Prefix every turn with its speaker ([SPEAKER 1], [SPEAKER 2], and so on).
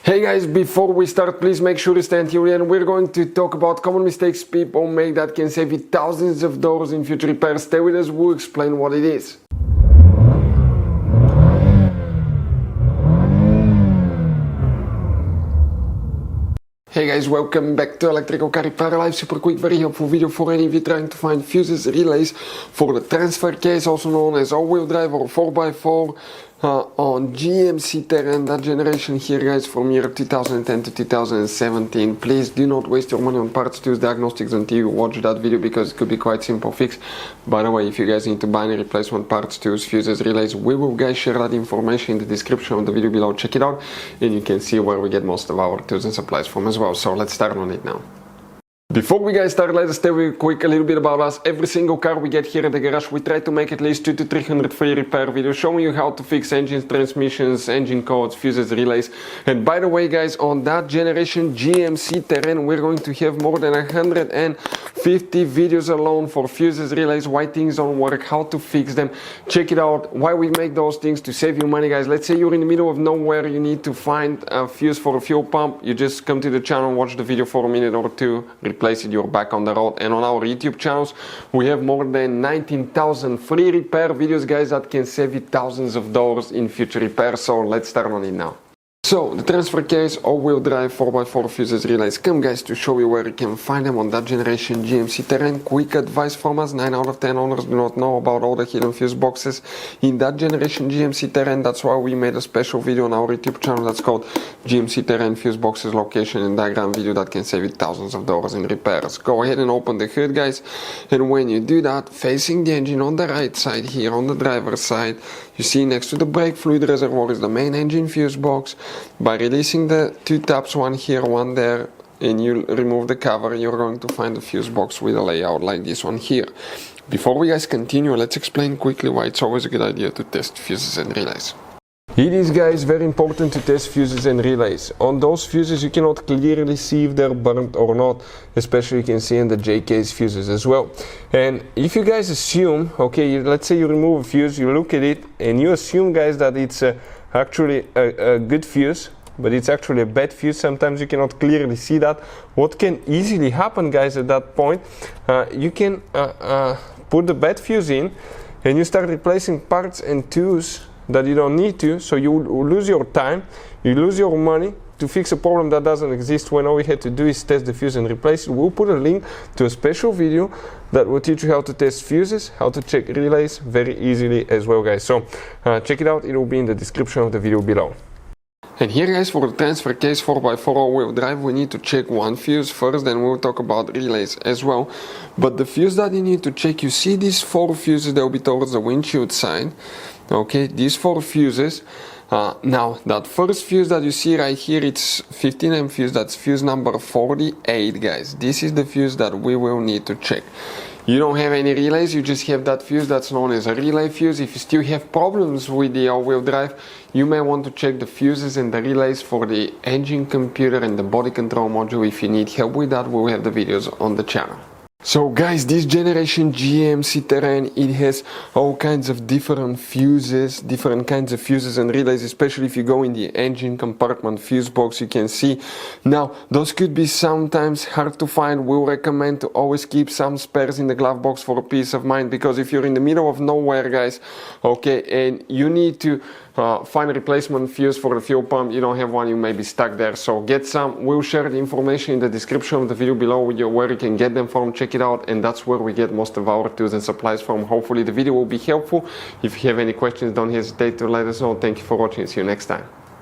[SPEAKER 1] Hey guys, before we start, please make sure to stay until the end. We're going to talk about common mistakes people make that can save you thousands of dollars in future repairs. Stay with us, we'll explain what it is. Hey guys, welcome back to Electrical Car Repair Live. Super quick, very helpful video for any of you trying to find fuses, relays for the Tarnsfer Case, also known as All Wheel Drive or 4x4 on GMC Terrain, that generation here guys, from year 2010 to 2017. Please do not waste your money on parts tools diagnostics until you watch that video, because it could be quite simple fix. By the way, if you guys need to buy any replacement parts tools, fuses, relays, we will guys share that information in the description of the video below. Check it out and you can see where we get most of our tools and supplies from as well. So let's start on it now. Before we guys start, let us tell you quick a little bit about us. Every single car we get here at the garage, we try to make at least 200 to 300 free repair videos showing you how to fix engines, transmissions, engine codes, fuses, relays. And by the way guys, on that generation GMC Terrain, we're going to have more than 150 videos alone for fuses, relays, why things don't work, how to fix them. Check it out, why we make those things to save you money guys. Let's say you're in the middle of nowhere, you need to find a fuse for a fuel pump. You just come to the channel, watch the video for a minute or two, replace it, you're back on the road. And on our YouTube channels we have more than 19,000 free repair videos guys that can save you thousands of dollars in future repairs. So let's start on it now. So the Tarnsfer Case, All Wheel Drive, 4x4 fuses, relays, come guys to show you where you can find them on that generation GMC Terrain. Quick advice from us, 9 out of 10 owners do not know about all the hidden fuse boxes in that generation GMC Terrain. That's why we made a special video on our YouTube channel that's called GMC Terrain Fuse Boxes Location and Diagram video that can save you thousands of dollars in repairs. Go ahead and open the hood guys, and when you do that, facing the engine on the right side here on the driver's side, you see next to the brake fluid reservoir is the main engine fuse box. By releasing the two tabs, one here, one there, and you remove the cover, you're going to find a fuse box with a layout like this one here. Before we guys continue, let's explain quickly why it's always a good idea to test fuses and relays. It is guys very important to test fuses and relays. On those fuses you cannot clearly see if they're burnt or not, especially you can see in the J-case fuses as well. And if you guys assume, okay, let's say you remove a fuse, you look at it and you assume guys that it's actually a good fuse, but it's actually a bad fuse. Sometimes you cannot clearly see that. What can easily happen guys at that point, you can put the bad fuse in and you start replacing parts and tools that you don't need to, so you lose your time, you lose your money to fix a problem that doesn't exist, when all we had to do is test the fuse and replace it. We'll put a link to a special video that will teach you how to test fuses, how to check relays very easily as well guys. So check it out, it will be in the description of the video below. And here guys, for the Tarnsfer Case 4x4 all-wheel drive, we need to check one fuse first, then we'll talk about relays as well. But the fuse that you need to check, you see these 4 fuses that will be towards the windshield side. Okay, these 4 fuses. Now that first fuse that you see right here, it's 15M fuse, that's fuse number 48 guys. This is the fuse that we will need to check. You don't have any relays, you just have that fuse that's known as a relay fuse. If you still have problems with the all-wheel drive, you may want to check the fuses and the relays for the engine computer and the body control module. If you need help with that, we'll have the videos on the channel. So guys, this generation GMC Terrain, it has all kinds of different fuses, different kinds of fuses and relays, especially if you go in the engine compartment fuse box, you can see. Now, those could be sometimes hard to find. We'll recommend to always keep some spares in the glove box for peace of mind, because if you're in the middle of nowhere guys, okay, and you need to find a replacement fuse for the fuel pump, you don't have one, you may be stuck there. So get some. We'll share the information in the description of the video below where you can get them from. Check it out, and that's where we get most of our tools and supplies from. Hopefully the video will be helpful. If you have any questions, don't hesitate to let us know. Thank you for watching, see you next time.